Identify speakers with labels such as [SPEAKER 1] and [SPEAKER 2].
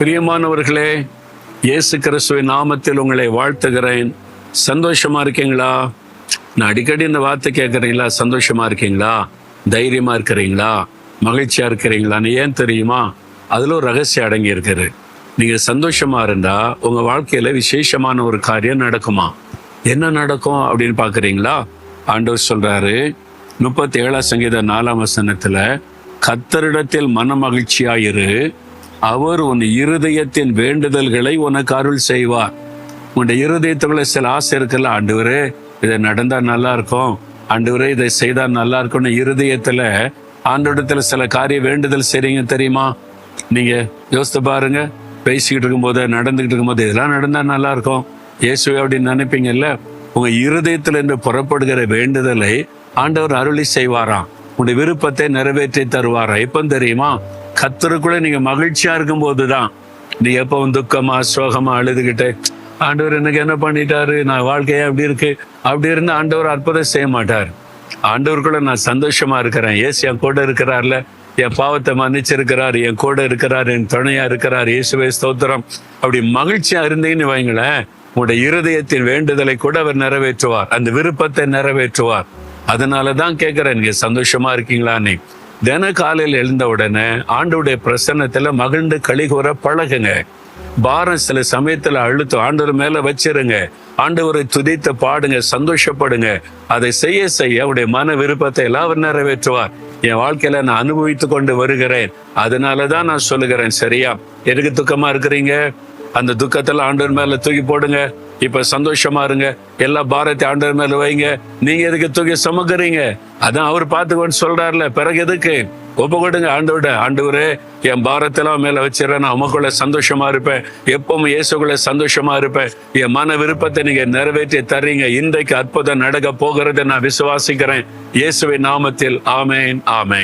[SPEAKER 1] பிரியமானவர்களே, இயேசு கிறிஸ்துவின் நாமத்தில் உங்களை வாழ்த்துகிறேன். சந்தோஷமா இருக்கீங்களா? நான் அடிக்கடி இந்த வார்த்தை கேட்குறீங்களா? சந்தோஷமா இருக்கீங்களா? தைரியமா இருக்கிறீங்களா? மகிழ்ச்சியா இருக்கிறீங்களான்னு. ஏன் தெரியுமா? அதுல ஒரு ரகசியம் அடங்கி இருக்குது. நீங்க சந்தோஷமா இருந்தா உங்க வாழ்க்கையில விசேஷமான ஒரு காரியம் நடக்குமா? என்ன நடக்கும் அப்படின்னு பாக்குறீங்களா? ஆண்டவர் சொல்றாரு 37 சங்கீதம் 4 கர்த்தரிடத்தில் மன மகிழ்ச்சியாயிரு, அவர் உன் இருதயத்தின் வேண்டுதல்களை உனக்கு அருள் செய்வார். உன்னுடைய இருதயத்துக்குள்ள சில ஆசை இருக்குல்ல, ஆண்டவரே இதை நடந்தா நல்லா இருக்கும், ஆண்டவரே இதை செய்தா நல்லா இருக்கும்னு இருதயத்துல ஆண்டவரிடத்துல சில காரிய வேண்டுதல் செய்றீங்க தெரியுமா? நீங்க யோசித்து பாருங்க. பேசிக்கிட்டு இருக்கும்போது, நடந்துகிட்டு இருக்கும்போது, இதெல்லாம் நடந்தா நல்லா இருக்கும் இயேசுவே அப்படின்னு நினைப்பீங்கல்ல. உங்க இருதயத்துல இருந்து புறப்படுகிற வேண்டுதலை ஆண்டவர் அருளி செய்வாராம். உங்களுடைய விருப்பத்தை நிறைவேற்றி தருவாரா. எப்ப தெரியுமா? கர்த்தருக்குள்ள நீங்க மகிழ்ச்சியா இருக்கும் போதுதான். நீ எப்பவும் துக்கமா சோகமா அழுதுகிட்டு, ஆண்டவர் எனக்கு என்ன பண்ணிட்டாரு, நான் வாழ்க்கையா அப்படி இருக்கு அப்படி இருந்து ஆண்டவர் அற்புதம் செய்ய மாட்டார். ஆண்டவருக்குள்ள நான் சந்தோஷமா இருக்கிறேன், இயேசு என் கூட இருக்கிறார்ல, என் பாவத்தை மன்னிச்சிருக்கிறார், என் கூட இருக்கிறார், என் துணையா இருக்கிறார், இயேசுவே ஸ்தோத்திரம். அப்படி மகிழ்ச்சியா இருந்தீங்கன்னு வைங்களேன், உங்களுடைய இருதயத்தின் வேண்டுதலை கூட அவர் நிறைவேற்றுவார், அந்த விருப்பத்தை நிறைவேற்றுவார். அதனாலதான் கேட்கிறேன், நீங்க சந்தோஷமா இருக்கீங்களான்னு. தின காலையில் எழுந்த உடனே ஆண்டவருடைய பிரசன்னத்துல மகிழ்ந்து களிகூற பழகுங்க. பாரம் சில சமயத்துல அழுத்தம் ஆண்டவர் மேல வச்சிருங்க. ஆண்டவரை துதித்து பாடுங்க, சந்தோஷப்படுங்க. அதை செய்ய செய்ய அவருடைய மன விருப்பத்தை எல்லாம் அவர் நிறைவேற்றுவார். என் வாழ்க்கையில நான் அனுபவித்து கொண்டு வருகிறேன். அதனாலதான் நான் சொல்லுகிறேன், சரியா? எதுக்கு துக்கமா இருக்கிறீங்க? அந்த துக்கத்துல ஆண்டவர் மேல தூக்கி போடுங்க. இப்ப சந்தோஷமா இருங்க. எல்லா பாரத்தை ஆண்டவர் மேல வைங்க. நீங்க எதுக்கு தூக்கி சுமக்குறீங்க? அதான் அவர் பார்த்துக்கொண்டு சொல்றாருல. பிறகு எதுக்கு? ஒப்பு கொடுங்க ஆண்டவர்கிட்ட. ஆண்டவரே, என் பாரத்தெல்லாம் மேல வச்சிடறேன், நான் உமக்குள்ள சந்தோஷமா இருப்பேன், எப்பவும் இயேசுக்குள்ள சந்தோஷமா இருப்பேன். என் மன விருப்பத்தை நீங்க நிறைவேற்றி தர்றீங்க. இன்றைக்கு அற்புதம் நடக்க போகிறத நான் விசுவாசிக்கிறேன். இயேசுவின் நாமத்தில் ஆமேன், ஆமேன்.